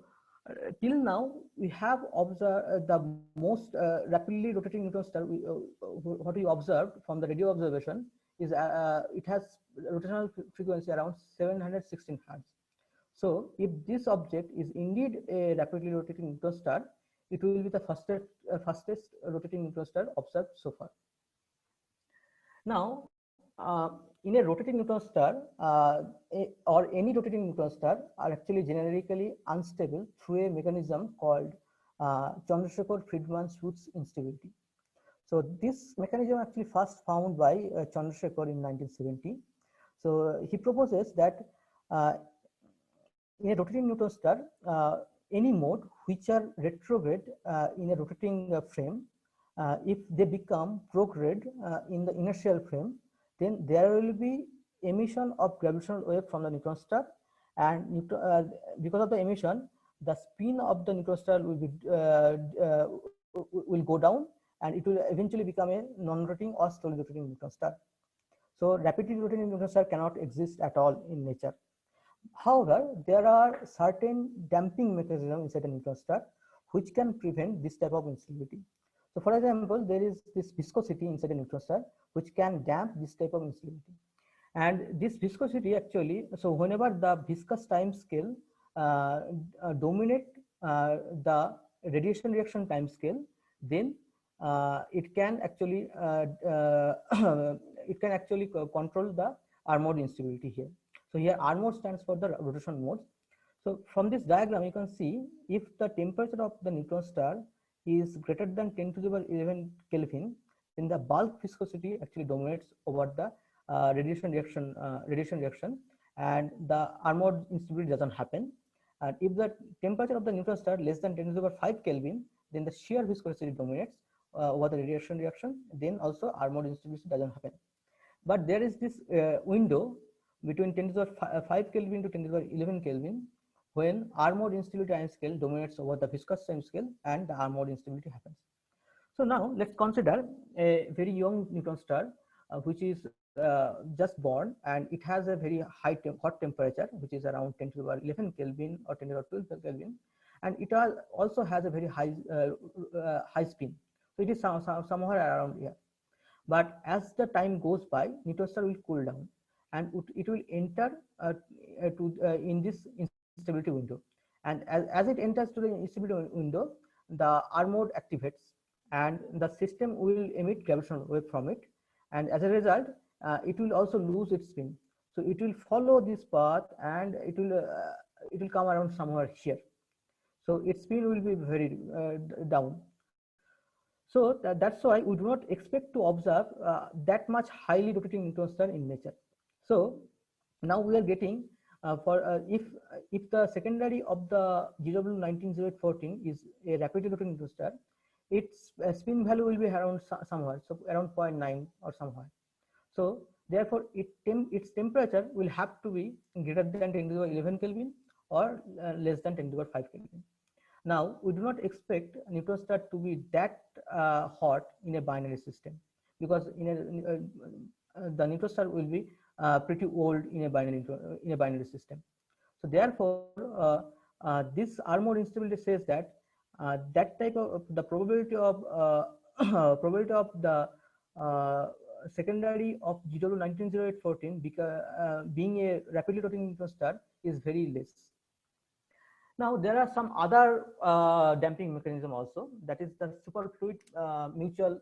S2: till now, we have observed the most rapidly rotating neutron star. What we observed from the radio observation is it has rotational frequency around 716 Hz. So if this object is indeed a rapidly rotating neutron star, it will be the fastest rotating neutron star observed so far. Now, in a rotating neutron star, or any rotating neutron star, are actually generically unstable through a mechanism called Chandrasekhar-Friedman-Schutz instability. So this mechanism actually first found by Chandrasekhar in 1970. So he proposes that in a rotating neutron star, any mode which are retrograde in a rotating frame, if they become prograde in the inertial frame, then there will be emission of gravitational wave from the neutron star, and because of the emission, the spin of the neutron star will go down, and it will eventually become a non-rotating or slowly rotating neutron star. So rapidly rotating neutron star cannot exist at all in nature. However, there are certain damping mechanisms inside a neutron star which can prevent this type of instability. So for example, there is this viscosity inside a neutron star which can damp this type of instability. And this viscosity actually, so whenever the viscous time scale dominate the radiation reaction time scale, then it can actually control the armored instability here. So here R mode stands for the rotation mode. So from this diagram, you can see if the temperature of the neutron star is greater than 10 to the power 11 Kelvin, then the bulk viscosity actually dominates over the radiation reaction, and the armored instability doesn't happen. And if the temperature of the neutron star less than 10 to the power 5 Kelvin, then the shear viscosity dominates over the radiation reaction. Then also armored instability doesn't happen. But there is this window between 10 to the 5 Kelvin to 10 to the 11 Kelvin when armored instability time scale dominates over the viscous time scale and the armored instability happens. So now let's consider a very young neutron star which is just born, and it has a very hot temperature which is around 10 to the power 11 Kelvin or 10 to the power 12 Kelvin, and it also has a very high spin. So it is somewhere around here. But as the time goes by, neutron star will cool down, and it will enter in this instability window. And as it enters to the instability window, the R mode activates, and the system will emit gravitational wave from it. And as a result, it will also lose its spin. So it will follow this path, and it will come around somewhere here. So its spin will be very down. So that's why we do not expect to observe that much highly rotating neutron star in nature. So now we are getting if the secondary of the GW190814 is a rapidly rotating neutron star, its spin value will be around somewhere, so around 0.9 or somewhere. So therefore, its temperature will have to be greater than 10 to the power 11 Kelvin or less than 10 to the power 5 Kelvin. Now, we do not expect neutron star to be that hot in a binary system, because the neutron star will be pretty old in a binary system. So therefore, this armored instability says that that type of the probability of the secondary of GW190814 being a rapidly rotating neutron star is very less. Now there are some other damping mechanism also, that is the superfluid mutual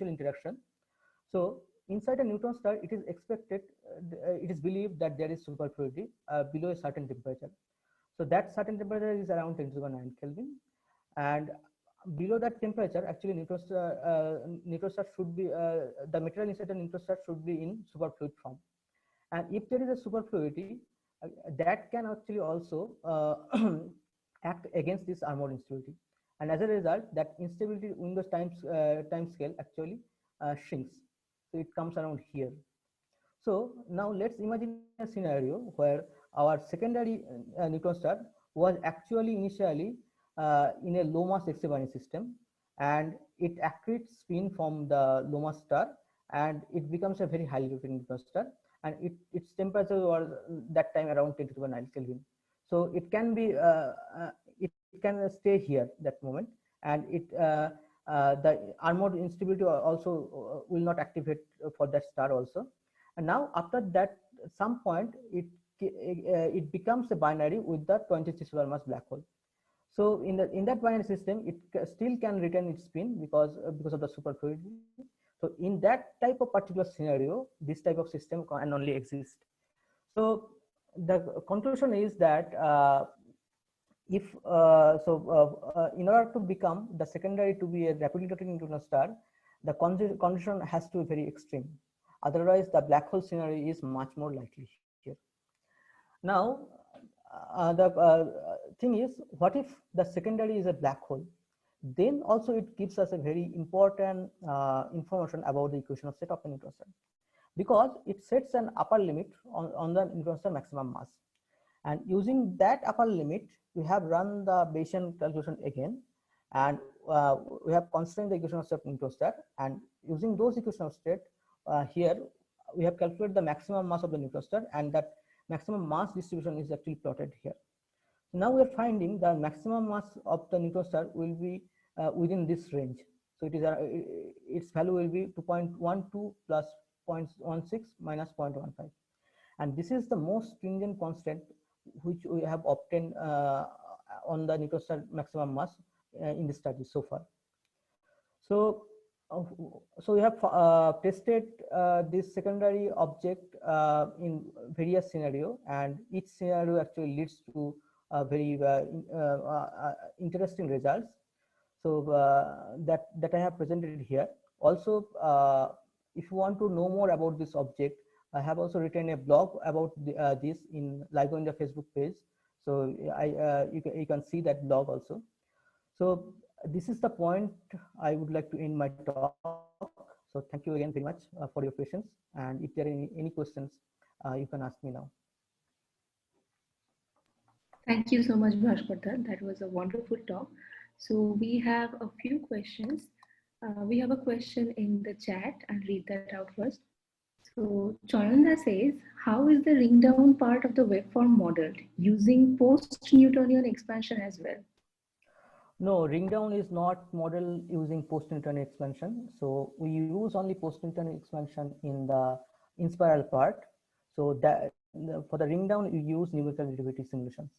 S2: interaction. So inside a neutron star, it is expected, it is believed that there is superfluidity below a certain temperature. So that certain temperature is around 10 to the power 9 Kelvin, and below that temperature, actually neutron star should be the material inside the neutron star should be in superfluid form. And if there is a superfluidity, that can actually also act against this armored instability. And as a result, that instability window time scale actually shrinks. So it comes around here. So now let's imagine a scenario where our secondary neutron star was actually initially in a low mass X-ray binary system, and it accretes spin from the low mass star, and it becomes a very highly rotating neutron star, and its temperature was that time around 10 to the power 9 Kelvin. So it can be it can stay here that moment, and the armored instability also will not activate for that star also. And now after that, some point it becomes a binary with the 26 solar mass black hole. So in that binary system, it still can retain its spin because of the superfluidity. So in that type of particular scenario, this type of system can only exist. So the conclusion is that in order to become the secondary to be a rapidly rotating neutron star, the condition has to be very extreme. Otherwise, the black hole scenario is much more likely here. Now, the thing is, what if the secondary is a black hole? Then also it gives us a very important information about the equation of set of a neutron star, because it sets an upper limit on the neutron star maximum mass. And using that upper limit, we have run the Bayesian calculation again, and we have constrained the equation of state neutron star, and using those equation of state, here we have calculated the maximum mass of the neutron star, and that maximum mass distribution is actually plotted here. So now we are finding the maximum mass of the neutron star will be within this range. So it is its value will be 2.12 plus 0.16 minus 0.15, and this is the most stringent constant which we have obtained on the neutron star maximum mass in the study so far. So, so we have tested this secondary object in various scenario, and each scenario actually leads to very interesting results. So that I have presented here. Also, if you want to know more about this object, I have also written a blog about this in LIGO in the Facebook page. So you can see that blog also. So this is the point I would like to end my talk. So thank you again very much for your patience. And if there are any questions, you can ask me now.
S1: Thank you so much, Bhaskar. That was a wonderful talk. So we have a few questions. We have a question in the chat. I'll read that out first. So Choyanda says, how is the ring down part of the waveform modeled using post-Newtonian expansion as well?
S2: No, ring down is not modeled using post-Newtonian expansion. So we use only post-Newtonian expansion in the in-spiral part. So that for the ring down, you use numerical derivative simulations.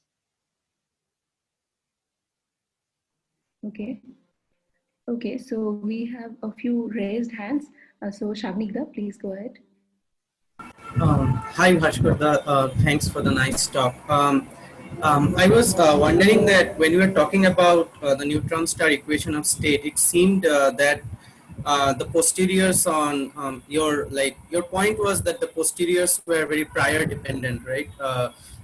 S1: Okay. Okay, so we have a few raised hands. So Shavnigda, please go ahead.
S3: Hi Bhaskar, thanks for the nice talk. I was wondering that when you were talking about the neutron star equation of state, it seemed that the posteriors on your point was that the posteriors were very prior dependent, right?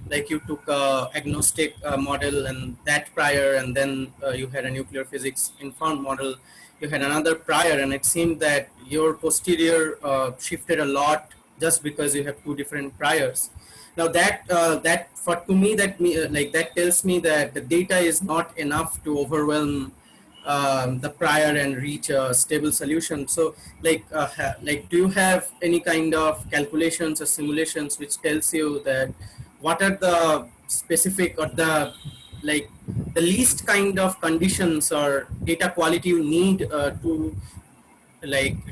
S3: Like you took a agnostic model and that prior, and then you had a nuclear physics informed model. You had another prior, and it seemed that your posterior shifted a lot just because you have two different priors. Now that to me that tells me that the data is not enough to overwhelm the prior and reach a stable solution. So do you have any kind of calculations or simulations which tells you that what are the specific or the least kind of conditions or data quality you need to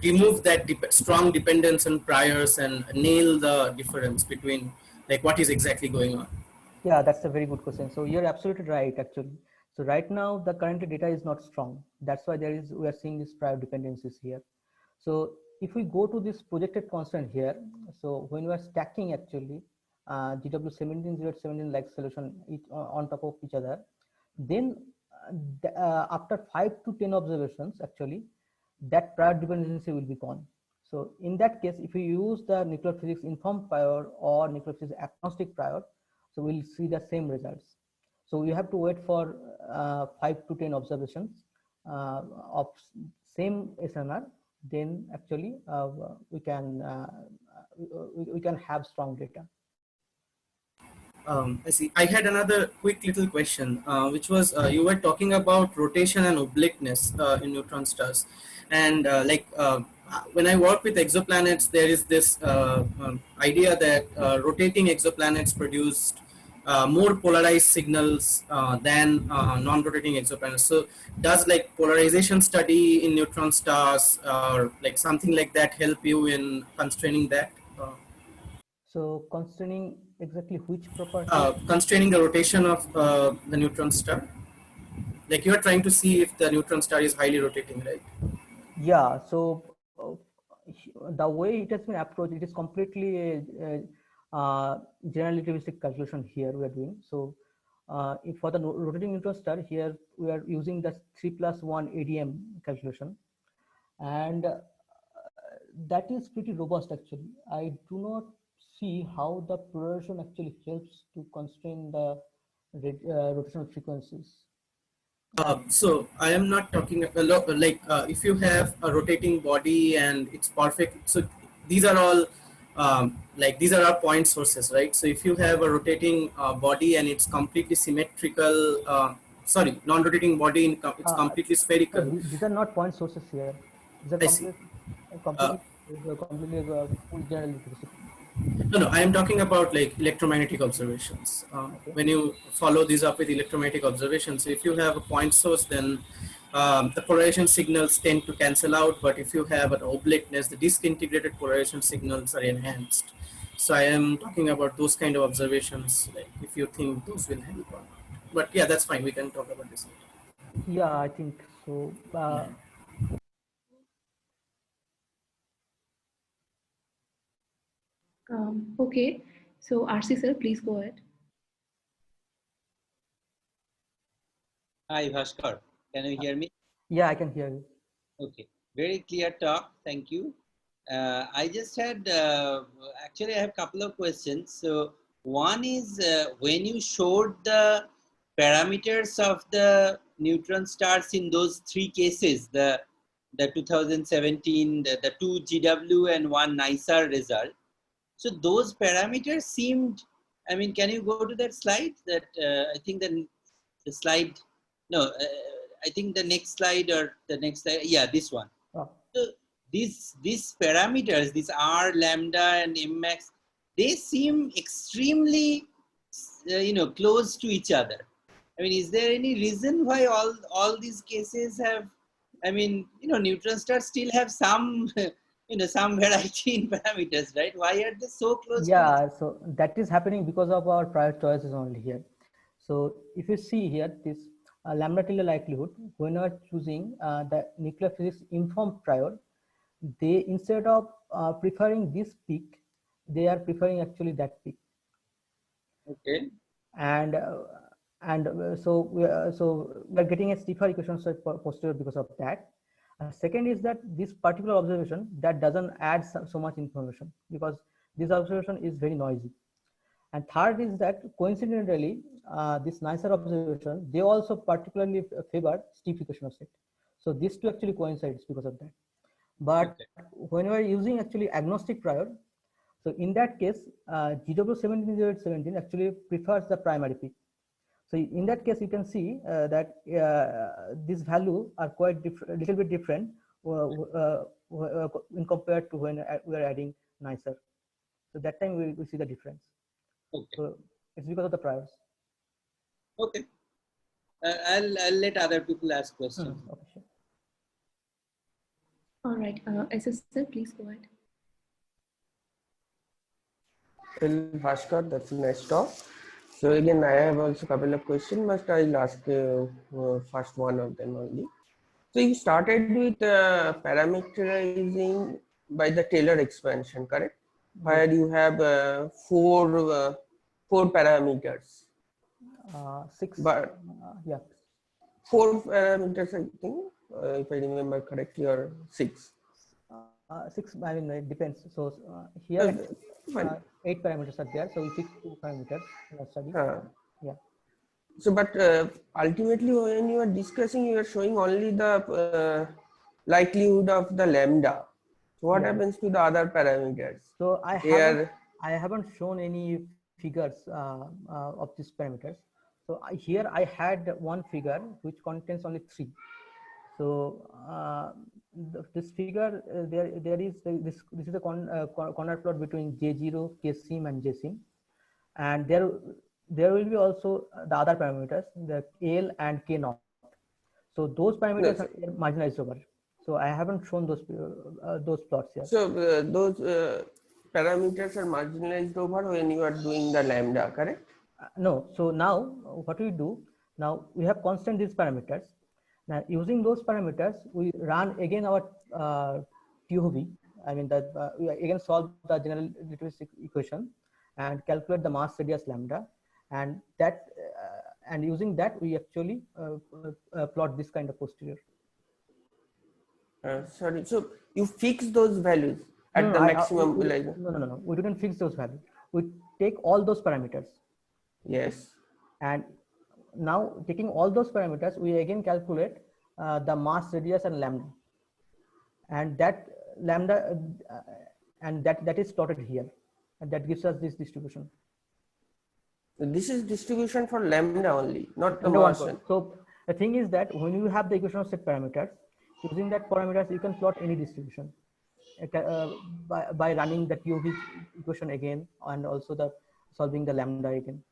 S3: remove that strong dependence on priors and nail the difference between what is exactly going on?
S2: Yeah, that's a very good question. So you're absolutely right, actually. So right now the current data is not strong. That's why we are seeing these prior dependencies here. So if we go to this projected constant here, so when we are stacking actually GW17, Z17 like solution on top of each other, then after 5 to 10 observations, actually, that prior dependency will be gone. So in that case, if we use the nuclear physics informed prior or nuclear physics agnostic prior, so we'll see the same results. So you have to wait for 5 to 10 observations of same SNR, then actually we can have strong data.
S3: I see. I had another quick little question, which was you were talking about rotation and obliqueness in neutron stars, and when I work with exoplanets, there is this idea that rotating exoplanets produced more polarized signals than non-rotating exoplanets. So, does polarization study in neutron stars or something like that help you in constraining that?
S2: So constraining exactly which property?
S3: Constraining the rotation of the neutron star. Like you are trying to see if the neutron star is highly rotating, right?
S2: Yeah. So the way it has been approached, it is completely a general relativistic calculation here we are doing. So if for the rotating neutron star here, we are using the 3+1 ADM calculation, and that is pretty robust actually. I do not see how the polarization actually helps to constrain the rotational frequencies.
S3: So I am not talking if you have a rotating body and it's perfect. So these are all like these are our point sources, right? So if you have a rotating body and it's completely symmetrical, non-rotating body, it's completely
S2: No,
S3: spherical.
S2: these are not point sources here. These are
S3: I see. Uh,
S2: completely full general electricity.
S3: No, I am talking about like electromagnetic observations.
S2: Okay.
S3: When you follow these up with electromagnetic observations, if you have a point source, then the polarization signals tend to cancel out. But if you have an obliqueness, the disintegrated polarization signals are enhanced. So I am talking about those kind of observations, like if you think those will help or not. But yeah, that's fine. We can talk about this later.
S2: Yeah, I think so.
S1: Okay, so RC sir, please go ahead.
S4: Hi, Bhaskar. Can you hear me?
S2: Yeah, I can hear you.
S4: Okay. Very clear talk. Thank you. I just had, actually, I have a couple of questions. So one is when you showed the parameters of the neutron stars in those three cases, the 2017, the 2 GW and 1 NICER result. So those parameters seemed, I mean, can you go to that slide? That I think the slide, no, I think the next slide or the next slide, yeah, this one.
S2: Oh.
S4: So these parameters, these R, lambda, and M max, they seem extremely, close to each other. I mean, is there any reason why all these cases have? I mean, neutron stars still have some, some variety in parameters, right? Why are they so close?
S2: Yeah, so that is happening because of our prior choices only here. So if you see here, this lambda tilde likelihood, when you are choosing the nuclear physics informed prior, they instead of preferring this peak, they are preferring actually that peak.
S4: Okay.
S2: And so we are getting a stiffer equation posterior because of that. Second is that this particular observation that doesn't add so much information because this observation is very noisy. And third is that coincidentally, this NICER observation, they also particularly favor stiff equation of set. So these two actually coincides because of that. But when we are using actually agnostic prior, so in that case, GW17 actually prefers the primary peak. So in that case, you can see that these values are quite different, little bit different in compared to when we are adding NICER. So that time we see the difference.
S4: Okay.
S2: So it's because of the priors.
S4: Okay. I'll let other people ask questions.
S2: Okay, sure.
S1: All right, SS sir, please go ahead.
S5: Well, Bhaskar, that's a nice talk. So again, I have also a couple of questions, but I'll ask first one of them only. So you started with parameterizing by the Taylor expansion, correct? Where you have four parameters.
S2: Six.
S5: But
S2: yeah.
S5: 4 parameters, I think, if I remember correctly, or 6.
S2: 6. I mean, it depends. So here, 8 parameters are there. So we fix 2 parameters in our study. Yeah.
S5: So, but ultimately, when you are discussing, you are showing only the likelihood of the lambda. So, what happens to the other parameters?
S2: So I haven't shown any figures of these parameters. So here I had one figure which contains only 3. So this figure there is this is a corner plot between J0, K sim and J sim, and there will be also the other parameters, the L and K naught. So those parameters are marginalized over. So I haven't shown those plots here.
S5: So those parameters are marginalized over when you are doing the lambda, correct?
S2: No. So now what we do, now we have constant these parameters. Now using those parameters, we run again our TOV. I mean that we again solve the general relativity equation and calculate the mass radius lambda, and that and using that we actually plot this kind of posterior.
S5: Sorry, so you fix those values at the maximum?
S2: No. We didn't fix those values. We take all those parameters.
S5: Yes.
S2: And now taking all those parameters, we again calculate the mass radius and lambda. And that lambda, and that is plotted here, and that gives us this distribution.
S5: This is distribution for lambda only, not the
S2: Lambda
S5: mass.
S2: So the thing is that when you have the equation of set parameters, using that parameters you can plot any distribution by running the POV equation again, and also the solving the lambda again.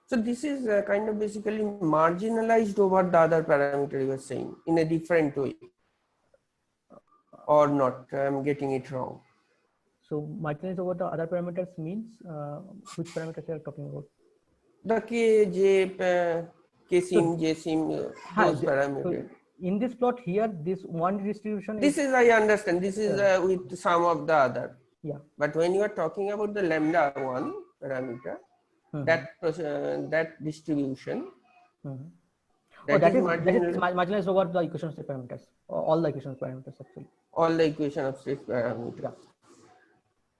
S5: So this is kind of basically marginalized over the other parameter you were saying in a different way, or not? I'm getting it wrong.
S2: So marginalized over the other parameters means which parameters you are talking about?
S5: The K, J, K sim, J sim, those parameters.
S2: So in this plot here, this one distribution.
S5: This is I understand. This is with some of the other.
S2: Yeah.
S5: But when you are talking about the lambda one parameter, that distribution.
S2: That is marginalized over the equation of state parameters, all the equation parameters actually.
S5: All the equation of state parameters. Yeah.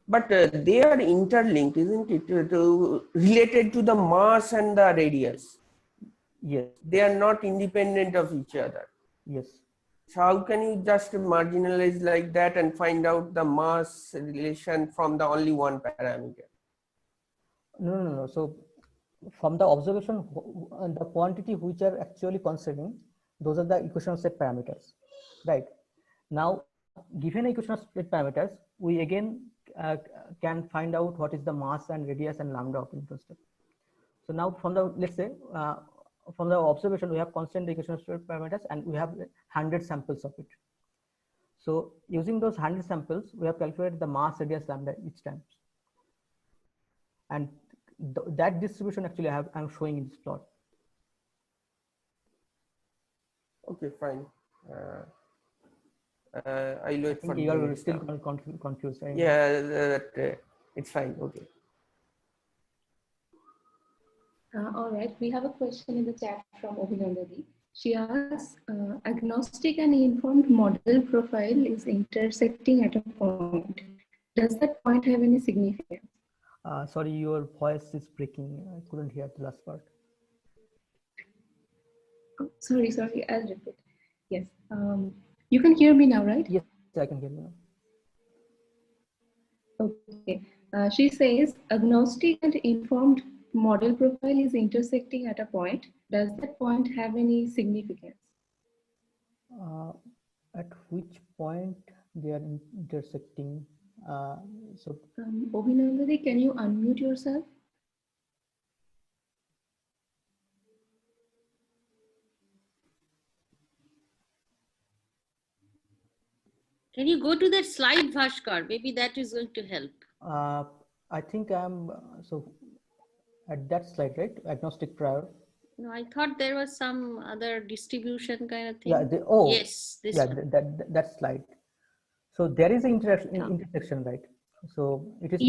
S5: But they are interlinked, isn't it? Related to the mass and the radius.
S2: Yes.
S5: They are not independent of each other.
S2: Yes.
S5: So how can you just marginalize like that and find out the mass relation from the only one parameter?
S2: No. So from the observation, the quantity which are actually constraining, those are the equation of set parameters, right? Now, given equation of set parameters, we again can find out what is the mass and radius and lambda of neutron star. So now from the, let's say, from the observation, we have constant equation of set parameters and we have 100 samples of it. So using those 100 samples, we have calculated the mass, radius, lambda each time. And that distribution actually I'm showing in this plot.
S5: Okay, fine. I'll wait for
S2: you are still confused, right?
S5: Yeah, it's fine. Okay.
S1: All right, we have a question in the chat from Obhinandadi. She asks, agnostic and informed model profile is intersecting at a point. Does that point have any significance?
S2: Sorry, your voice is breaking. I couldn't hear the last part.
S1: Oh, sorry, I'll repeat. Yes, you can hear me now, right?
S2: Yes, I can hear you now.
S1: Okay, she says, agnostic and informed model profile is intersecting at a point. Does that point have any significance?
S2: At which point they are intersecting?
S1: Obhinandadi, can you unmute yourself?
S6: Can you go to that slide, Bhaskar? Maybe that is going to help.
S2: I think I'm so at that slide, right? Agnostic prior.
S6: No, I thought there was some other distribution kind of thing.
S2: Yeah.
S6: Yes. This one.
S2: That slide. So there is an intersection, right? So it is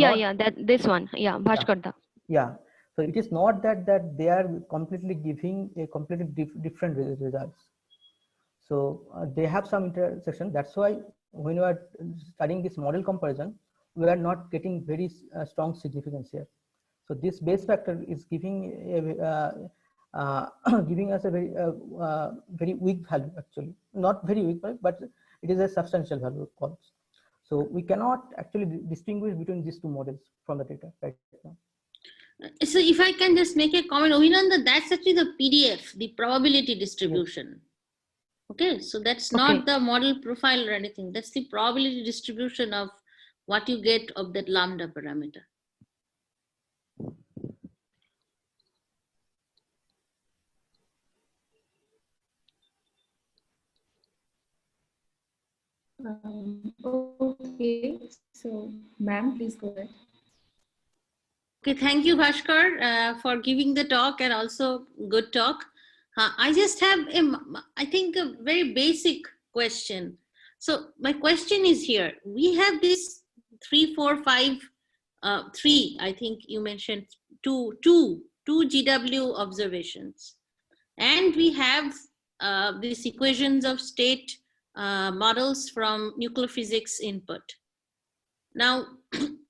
S7: this one. Yeah, Bhaskar.
S2: Yeah. So it is not that they are completely giving a completely different results. So they have some intersection. That's why when you are studying this model comparison, we are not getting very strong significance here. So this base factor is giving giving us a very weak value actually. Not very weak, but it is a substantial value calls. So we cannot actually distinguish between these two models from the data right now.
S6: So if I can just make a comment, Ovinanda, that's actually the PDF, the probability distribution. Yes. Okay, so that's not the model profile or anything. That's the probability distribution of what you get of that lambda parameter.
S1: Okay, so ma'am, please go ahead.
S6: Okay, thank you, Bhaskar, for giving the talk and also good talk. I just have, I think, a very basic question. So my question is here. We have this 3, 4, 5, 3, I think you mentioned two GW observations. And we have these equations of state models from nuclear physics input. Now,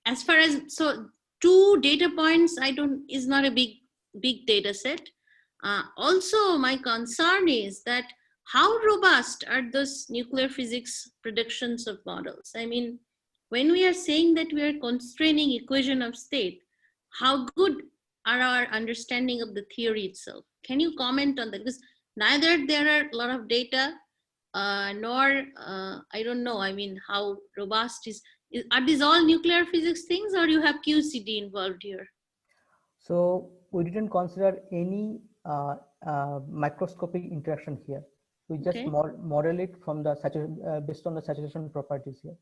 S6: as far as, so 2 data points, is not a big data set. Also, my concern is that how robust are those nuclear physics predictions of models? I mean, when we are saying that we are constraining equation of state, how good are our understanding of the theory itself? Can you comment on that? Because neither there are a lot of data, nor I don't know, I mean, how robust are these all nuclear physics things, or you have QCD involved here?
S2: So we didn't consider any microscopic interaction here. We just model it from the based on the saturation properties here.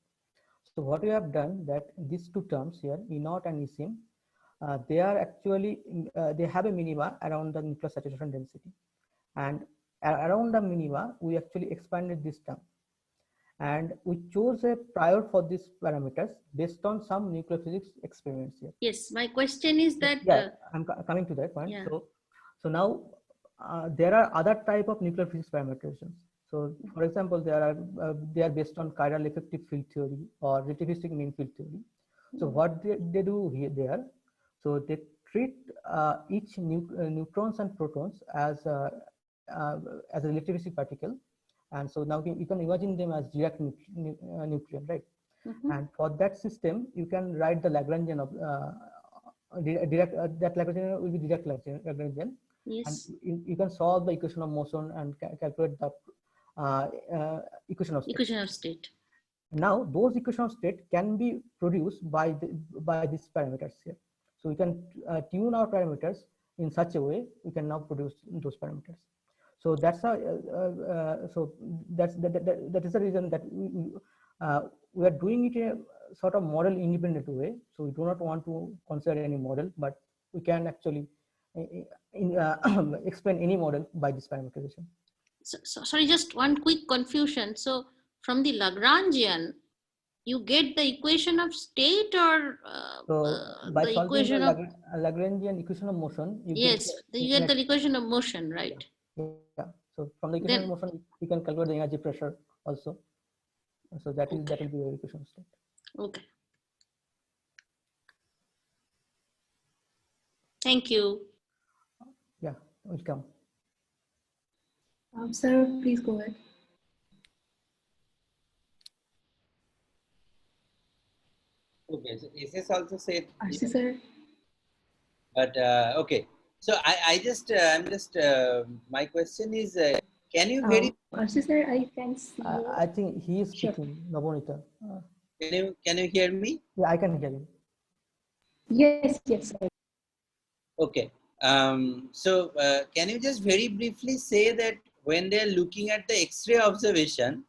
S2: So what we have done that these two terms here, E0 and E sim, they are actually they have a minima around the nuclear saturation density, and around the minima we actually expanded this term, and we chose a prior for these parameters based on some nuclear physics experiments here.
S6: Yes, my question is that.
S2: Yeah, I'm coming to that point. Yeah. So now there are other type of nuclear physics parameterizations. So for example, they are based on chiral effective field theory or relativistic mean field theory. So what they do here there, so they treat each neutrons and protons as a relativistic particle, and so now you can imagine them as direct nucleon, right? And for that system, you can write the Lagrangian of that Lagrangian will be direct Lagrangian.
S6: Yes.
S2: And you can solve the equation of motion and calculate the equation of state.
S6: Equation of state.
S2: Now those equation of state can be produced by these parameters here. So we can tune our parameters in such a way we can now produce those parameters. So that's that is the reason that we are doing it in a sort of model independent way. So we do not want to consider any model, but we can actually explain any model by this parameterization.
S6: So, sorry, just one quick confusion. So from the Lagrangian, you get the equation of state, or
S2: by
S6: the
S2: solving
S6: equation
S2: the
S6: of
S2: Lagrangian equation of motion, you
S6: you get the equation of motion, right?
S2: Yeah. So from the equation of motion, we can calculate the energy pressure also. So that will be your equation of state.
S6: Okay. Thank you.
S2: Yeah, welcome.
S1: Sir, please go ahead.
S4: Okay, so SS also said.
S1: Arsi sir.
S4: But okay, so I'm just my question is, can you hear?
S1: Arsi sir, I can see.
S2: I think he is speaking. Navonita.
S4: Can you hear me?
S2: Yeah, I can hear you.
S1: Yes, sir.
S4: Okay. So can you just very briefly say that when they're looking at the X-ray observation,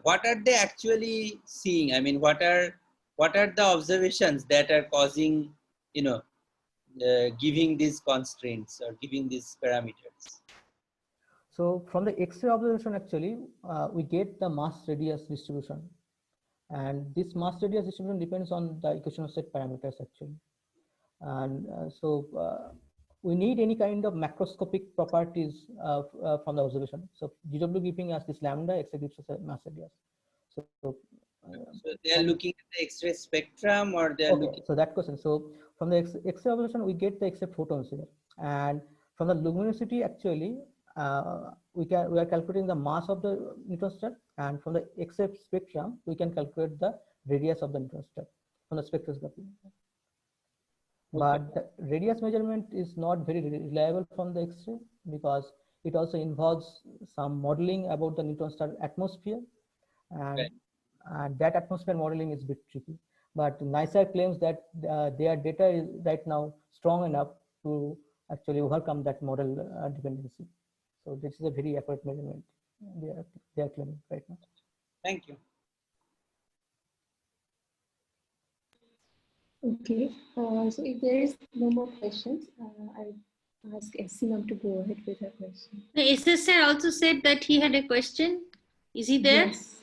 S4: what are they actually seeing? I mean, what are the observations that are causing, giving these constraints or giving these parameters?
S2: So from the X-ray observation, actually, we get the mass radius distribution, and this mass radius distribution depends on the equation of state parameters actually. And we need any kind of macroscopic properties from the observation. So GW giving us this lambda, X-ray gives us a mass radius. So
S4: they are looking at the X-ray spectrum, or they are looking.
S2: So that question. So from the X-ray observation, we get the X-ray photons here, and from the luminosity, actually, we are calculating the mass of the neutron star, and from the X-ray spectrum, we can calculate the radius of the neutron star from the spectroscopy. But the radius measurement is not very reliable from the X-ray because it also involves some modeling about the neutron star atmosphere, and that atmosphere modeling is a bit tricky. But NICER claims that their data is right now strong enough to actually overcome that model dependency. So this is a very accurate measurement they are claiming right now.
S4: Thank you.
S1: Okay, so if there is no more questions, I'll ask SC to go ahead with her question.
S6: The SSR also said that he had a question. Is he there?
S1: Yes.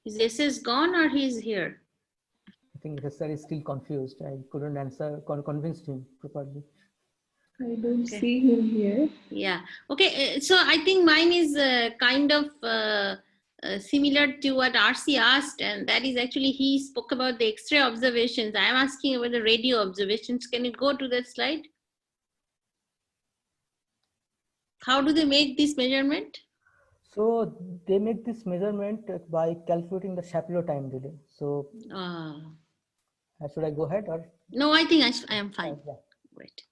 S6: Is SS gone or he is here?
S2: I think SSR is still confused. I couldn't answer, convinced him properly.
S1: I don't see him here.
S6: Yeah. Okay. So I think mine is kind of similar to what RC asked, and that is actually he spoke about the X-ray observations. I am asking about the radio observations. Can you go to that slide? How do they make this measurement?
S2: So they make this measurement by calculating the Shapiro time delay. So should I go ahead or?
S6: No, I think I am fine.
S2: Yeah.
S6: Great.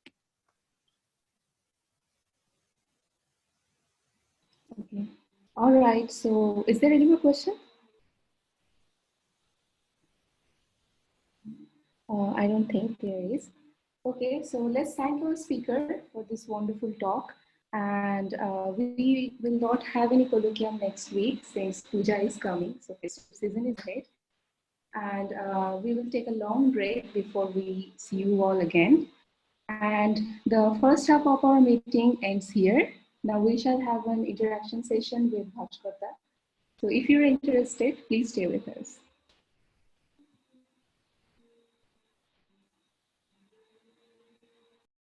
S1: Okay. All right. So is there any more question? I don't think there is. Okay, so let's thank our speaker for this wonderful talk. And we will not have any colloquium next week since Puja is coming, so festive season is ahead. And we will take a long break before we see you all again. And the first half of our meeting ends here. Now we shall have an interaction session with Bhaskar. So if you're interested, please stay with us.